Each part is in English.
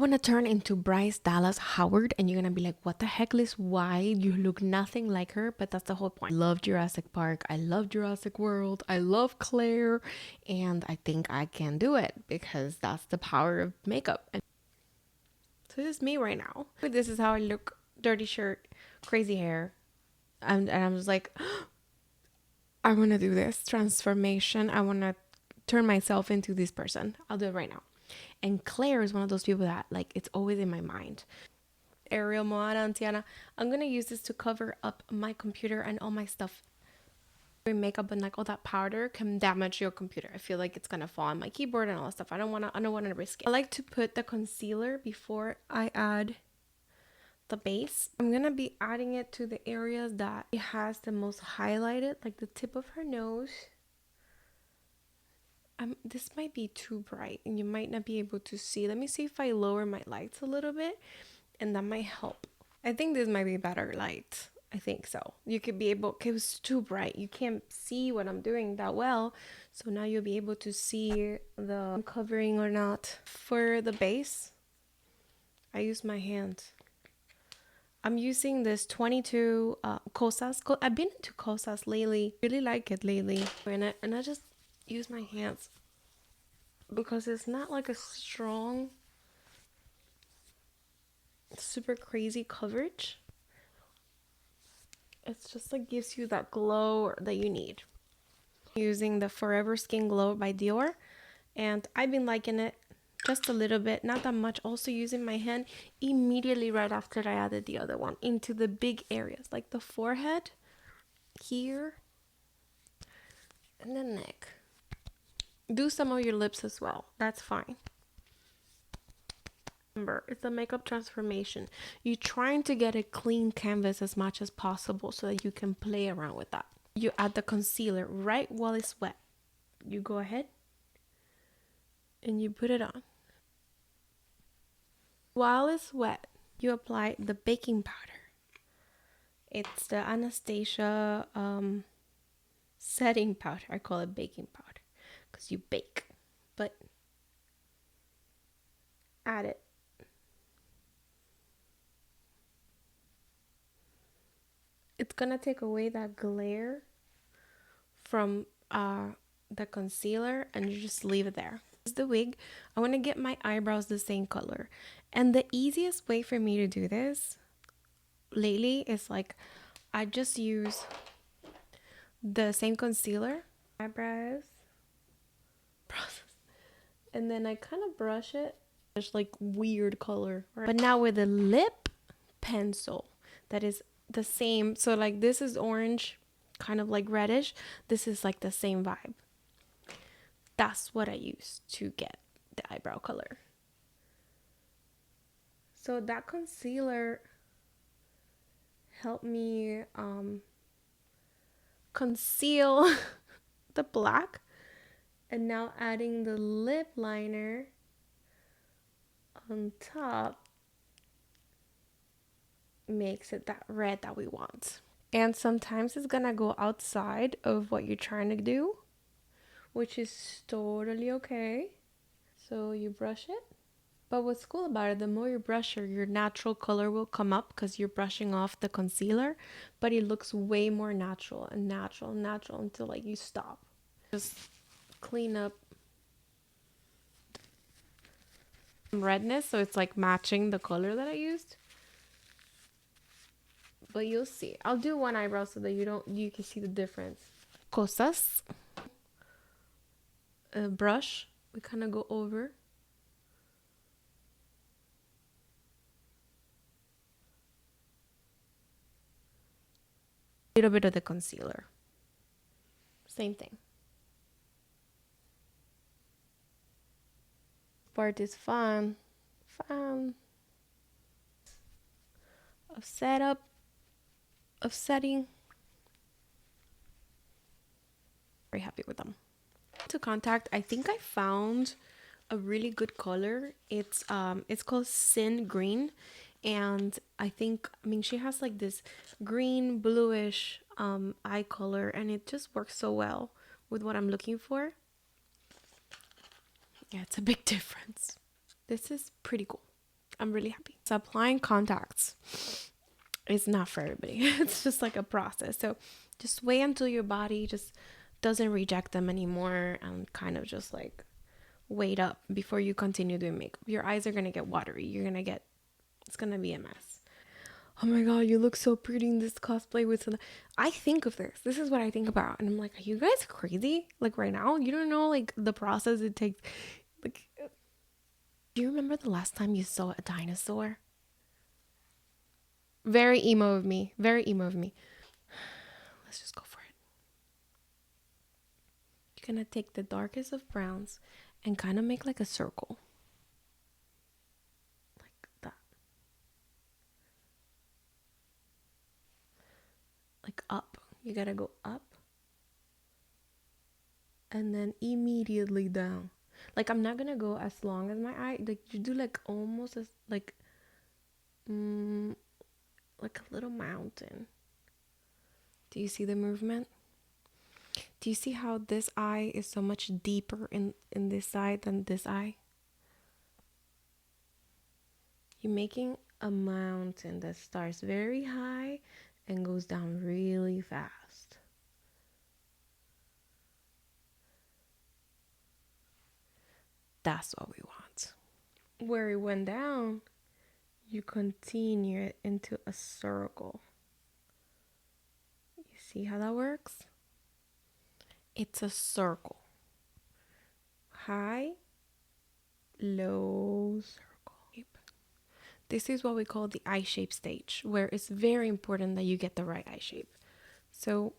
want to turn into Bryce Dallas Howard, and you're gonna be like, what the heck, Liz? Why? You look nothing like her, but that's the whole point. I love Jurassic Park, I love Jurassic World, I love Claire, and I think I can do it because that's the power of makeup. And so this is me right now. This is how I look: dirty shirt, crazy hair, and I'm just like, I want to do this transformation. I want to turn myself into this person. I'll do it right now. And Claire is one of those people that, like, it's always in my mind. Ariel, Moana, and Tiana. I'm gonna use this to cover up my computer and all my stuff. Makeup and like all that powder can damage your computer. I feel like it's gonna fall on my keyboard and all that stuff. I don't wanna risk it. I like to put the concealer before I add the base. I'm gonna be adding it to the areas that it has the most highlighted, like the tip of her nose. This might be too bright and you might not be able to see. Let me see if I lower my lights a little bit, and that might help. I think this might be better light. I think so. You could be able, it was too bright. You can't see what I'm doing that well. So now you'll be able to see the covering or not. For the base, I use my hand. I'm using this 22 Cosas. I've been into Cosas lately. Really like it lately. And I just use my hands because it's not like a strong, super crazy coverage. It's just like gives you that glow that you need. Using the Forever Skin Glow by Dior, and I've been liking it just a little bit, not that much. Also using my hand immediately right after I added the other one into the big areas like the forehead here and the neck. Do some of your lips as well, that's fine. Remember, it's a makeup transformation. You're trying to get a clean canvas as much as possible so that you can play around with that. You add the concealer right while it's wet. You go ahead and you put it on. While it's wet, you apply the baking powder. It's the Anastasia setting powder. I call it baking powder because you bake, but add it. It's gonna take away that glare from the concealer, and you just leave it there. This is the wig. I want to get my eyebrows the same color, and the easiest way for me to do this lately is like I just use the same concealer, eyebrows, and then I kind of brush it. It's like weird color, right? But now with a lip pencil that is the same, so like this is orange, kind of like reddish, this is like the same vibe. That's what I use to get the eyebrow color. So that concealer helped me conceal the black, and now adding the lip liner on top makes it that red that we want. And sometimes it's gonna go outside of what you're trying to do, which is totally okay. So you brush it. But what's cool about it, the more you brush it, your natural color will come up because you're brushing off the concealer, but it looks way more natural and natural and natural until like you stop. Just clean up redness so it's like matching the color that I used. But you'll see. I'll do one eyebrow so that you can see the difference. Cosas. A brush. We kind of go over. A little bit of the concealer. Same thing. Part is fun. Of setup. Of setting. Very happy with them. To contact, I think I found a really good color. It's called Sin Green, and I mean she has like this green bluish eye color, and it just works so well with what I'm looking for. Yeah, it's a big difference. This is pretty cool. I'm really happy. So applying contacts is not for everybody. It's just like a process. So just wait until your body just doesn't reject them anymore, and kind of just like wait up before you continue doing makeup. Your eyes are gonna get watery. It's gonna be a mess. Oh my god, you look so pretty in this cosplay with I think of this. This is what I think about. And I'm like, are you guys crazy? Like right now? You don't know like the process it takes. Like, do you remember the last time you saw a dinosaur? Very emo of me. Very emo of me. Let's just go for it. You're gonna take the darkest of browns and kind of make like a circle. Like that. Like up. You gotta go up. And then immediately down. Like I'm not gonna go as long as my eye. Like you do like almost as like like a little mountain. Do you see the movement? Do you see how this eye is so much deeper in this side than this eye? You're making a mountain that starts very high and goes down really fast. That's what we want. Where it went down, you continue it into a circle. You see how that works? It's a circle. High, low, circle. This is what we call the eye shape stage, where it's very important that you get the right eye shape. So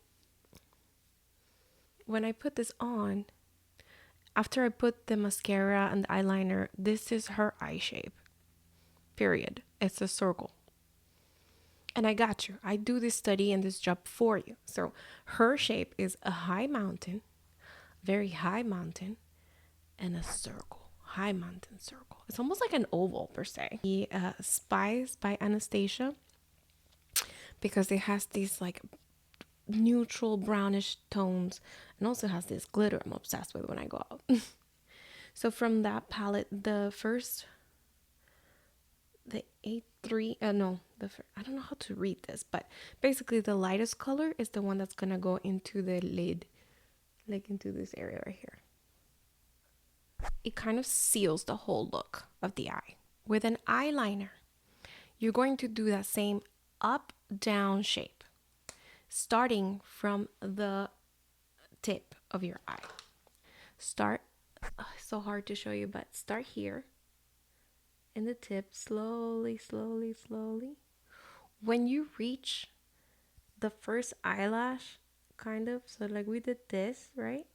when I put this on, after I put the mascara and the eyeliner, this is her eye shape. Period. It's a circle. And I got you. I do this study and this job for you. So her shape is a high mountain, very high mountain, and a circle. High mountain circle. It's almost like an oval per se. The Spies by Anastasia, because it has these like neutral brownish tones and also has this glitter I'm obsessed with when I go out. So from that palette, the A3, I don't know how to read this, but basically the lightest color is the one that's gonna go into the lid, like into this area right here. It kind of seals the whole look of the eye. With an eyeliner, you're going to do that same up-down shape, starting from the tip of your eye. Start, so hard to show you, but start here in the tip, slowly, slowly, slowly. When you reach the first eyelash, kind of, so like we did this, right?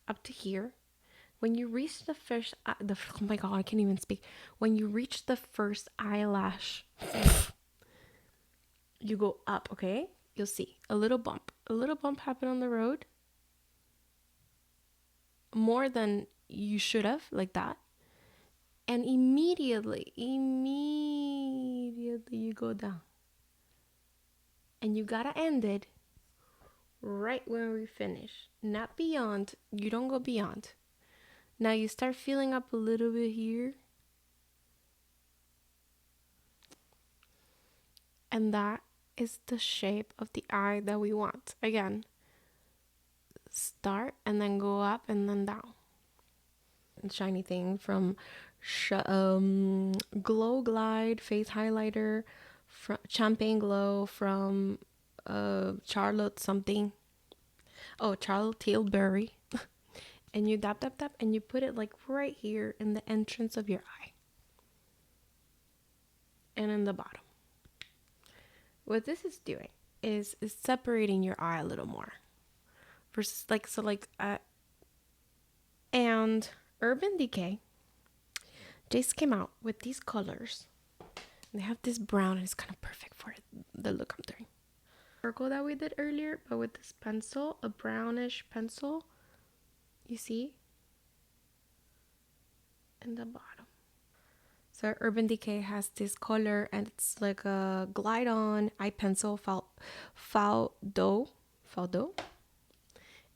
Up to here. When you reach the first, oh my god, I can't even speak. When you reach the first eyelash, you go up, okay? You'll see a little bump happen on the road. More than you should have, like that. And immediately you go down. And you gotta end it right when we finish. Not beyond. You don't go beyond. Now you start filling up a little bit here. And that is the shape of the eye that we want. Again, start and then go up and then down. And shiny thing from Glow Glide Face Highlighter, Champagne Glow from Charlotte something. Oh, Charlotte Tilbury. And you tap, and you put it like right here in the entrance of your eye. And in the bottom. What this is doing is separating your eye a little more. Versus and Urban Decay just came out with these colors. And they have this brown and it's kind of perfect for the look I'm doing. Circle that we did earlier, but with this pencil, a brownish pencil. You see? In the bottom. So Urban Decay has this color and it's like a glide on eye pencil Faudo.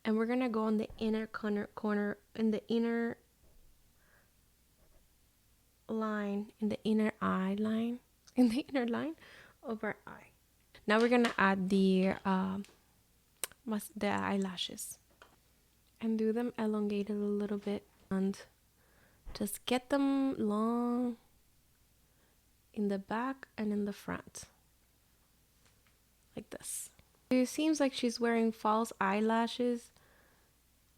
And we're gonna go on the inner corner in the inner line in the inner eye line, in the inner line of our eye. Now we're gonna add the eyelashes and do them elongated a little bit and just get them long in the back and in the front, like this. It seems like she's wearing false eyelashes.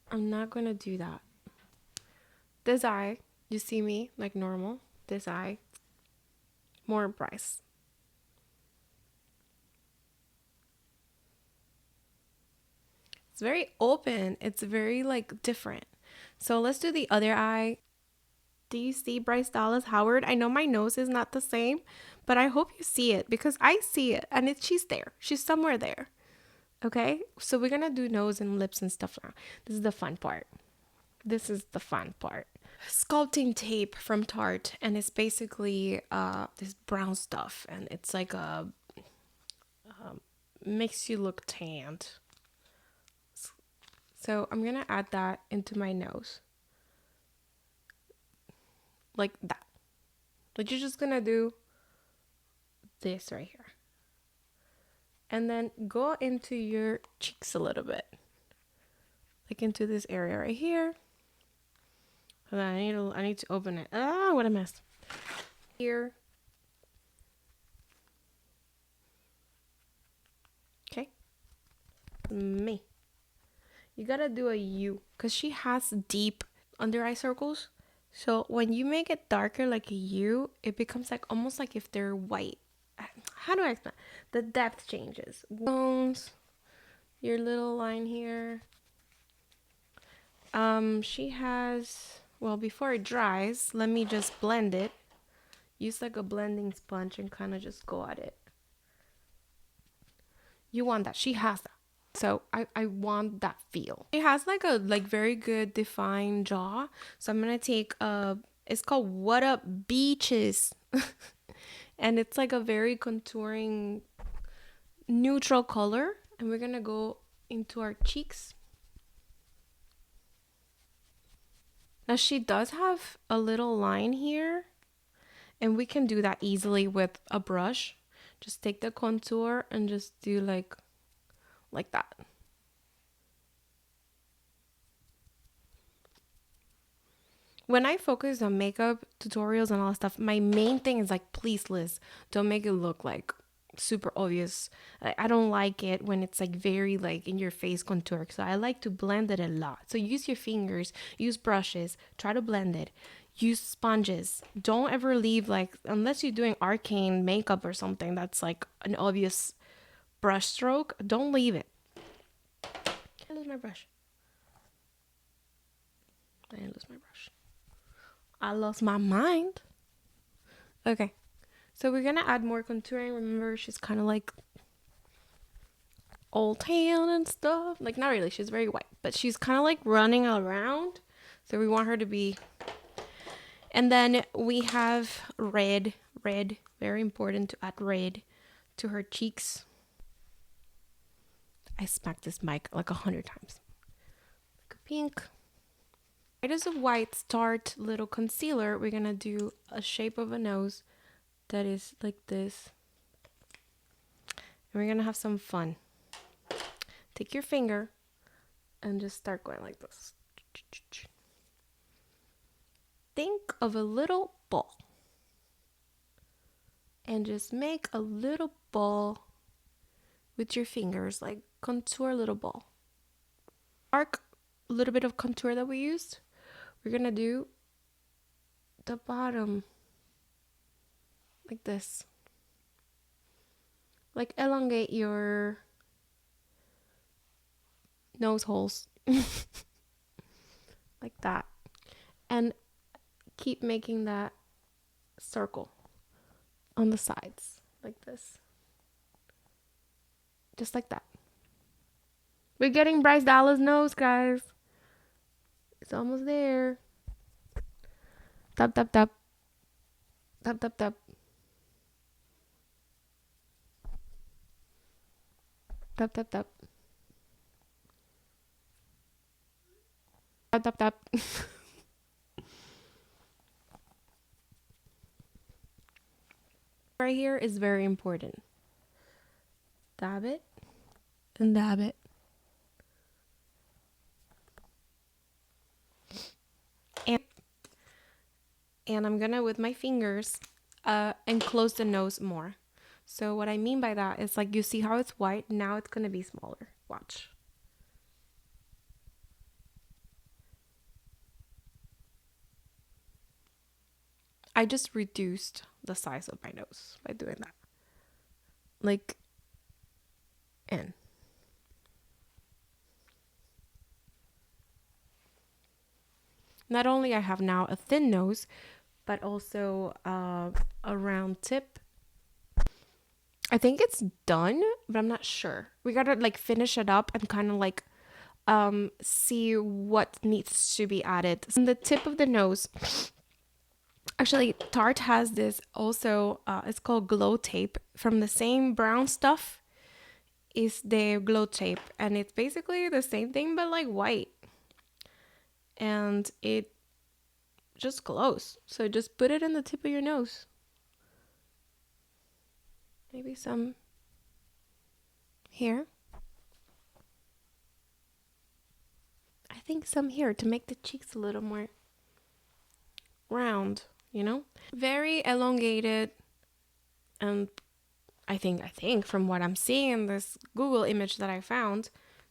I'm not gonna do that. This eye, you see me like normal. This eye, more Bryce. It's very open. It's very like different. So let's do the other eye. Do you see Bryce Dallas Howard? I know my nose is not the same, but I hope you see it because I see it and she's there. She's somewhere there. Okay, so we're gonna do nose and lips and stuff now. This is the fun part. This is the fun part. Sculpting tape from Tarte, and it's basically this brown stuff, and it's like a makes you look tanned. So I'm gonna add that into my nose, like that. But you're just gonna do this right here, and then go into your cheeks a little bit, like into this area right here. Hold on, I need to open it. Ah, what a mess. Here. Okay. Me. You gotta do a U because she has deep under eye circles. So when you make it darker like a U, it becomes like almost like if they're white. How do I explain? The depth changes. Bones. Your little line here. She has, well, before it dries, let me just blend it. Use like a blending sponge and kind of just go at it. You want that. She has that. So I want that feel. It has like a very good defined jaw. So I'm going to take it's called What Up Beaches. And it's like a very contouring neutral color. And we're going to go into our cheeks. Now she does have a little line here. And we can do that easily with a brush. Just take the contour and just do like that. When I focus on makeup tutorials and all that stuff, my main thing is like, please, Liz, don't make it look like super obvious. I don't like it when it's like very like in your face contour. So I like to blend it a lot. So use your fingers, use brushes, try to blend it. Use sponges. Don't ever leave like, unless you're doing arcane makeup or something that's like an obvious brush stroke, don't leave it. I lose my brush. I didn't lose my brush. I lost my mind. Okay. So we're going to add more contouring. Remember, she's kind of like old tan and stuff. Like, not really. She's very white. But she's kind of like running around. So we want her to be... And then we have red. Red. Very important to add red to her cheeks. I smacked this mic like 100 times. Like a pink. Right as a white start little concealer, we're going to do a shape of a nose that is like this. And we're going to have some fun. Take your finger and just start going like this. Think of a little ball. And just make a little ball with your fingers, like contour a little ball. Dark little bit of contour that we used. We're going to do the bottom like this. Like elongate your nose holes. Like that. And keep making that circle on the sides like this. Just like that. We're getting Bryce Dallas' nose, guys. It's almost there. Tap, tap, tap. Tap, tap, tap. Tap, tap, tap. Tap, tap, tap. right here is very important. Dab it and dab it. And I'm gonna, with my fingers, enclose the nose more. So what I mean by that is, like, you see how it's white? Now it's gonna be smaller. Watch. I just reduced the size of my nose by doing that. Like, and not only I have now a thin nose, but also a round tip. I think it's done, but I'm not sure. We gotta like finish it up and kind of like see what needs to be added. On the tip of the nose, actually Tarte has this also, it's called glow tape. From the same brown stuff is the glow tape, and it's basically the same thing but like white, and it just glows. So just put it in the tip of your nose. Maybe some here. I think some here to make the cheeks a little more round, you know? Very elongated. And I think from what I'm seeing in this Google image that I found,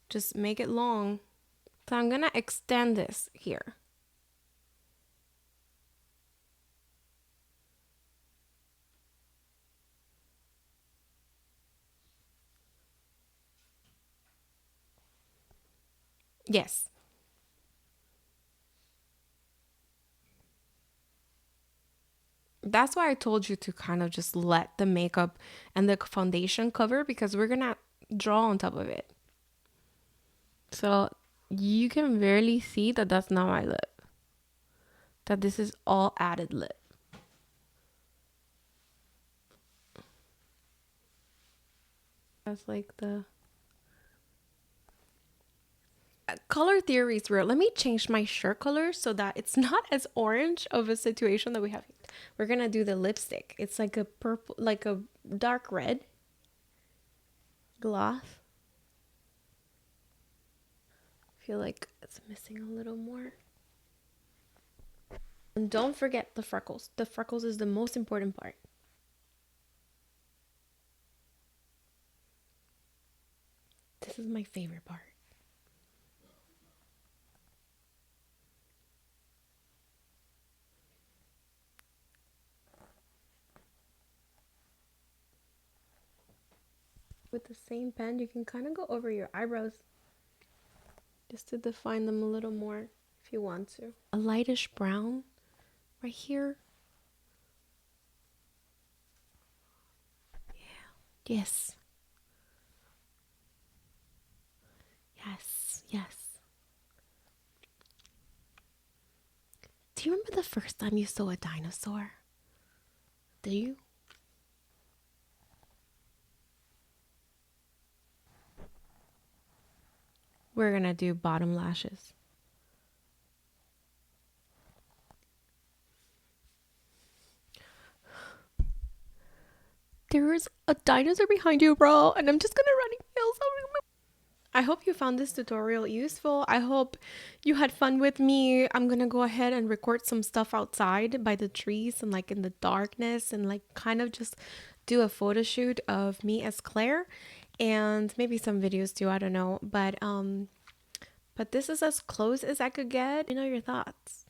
just make it long. So I'm gonna extend this here. Yes. That's why I told you to kind of just let the makeup and the foundation cover, because we're gonna draw on top of it. So you can barely see that that's not my lip. That this is all added lip. That's like the color theory is real. Let me change my shirt color so that it's not as orange of a situation that we have. We're gonna do the lipstick. It's like a purple, like a dark red gloss. I feel like it's missing a little more. And don't forget the freckles. The freckles is the most important part. This is my favorite part. With the same pen, you can kind of go over your eyebrows just to define them a little more if you want to. A lightish brown right here. Yeah. Yes. Yes. Yes. Do you remember the first time you saw a dinosaur? Do you? We're gonna do bottom lashes. There's a dinosaur behind you, bro, and I'm just gonna run and kill something. I hope you found this tutorial useful. I hope you had fun with me. I'm gonna go ahead and record some stuff outside by the trees and like in the darkness, and like kind of just do a photo shoot of me as Claire, and maybe some videos too, I don't know. But this is as close as I could get. You know, your thoughts.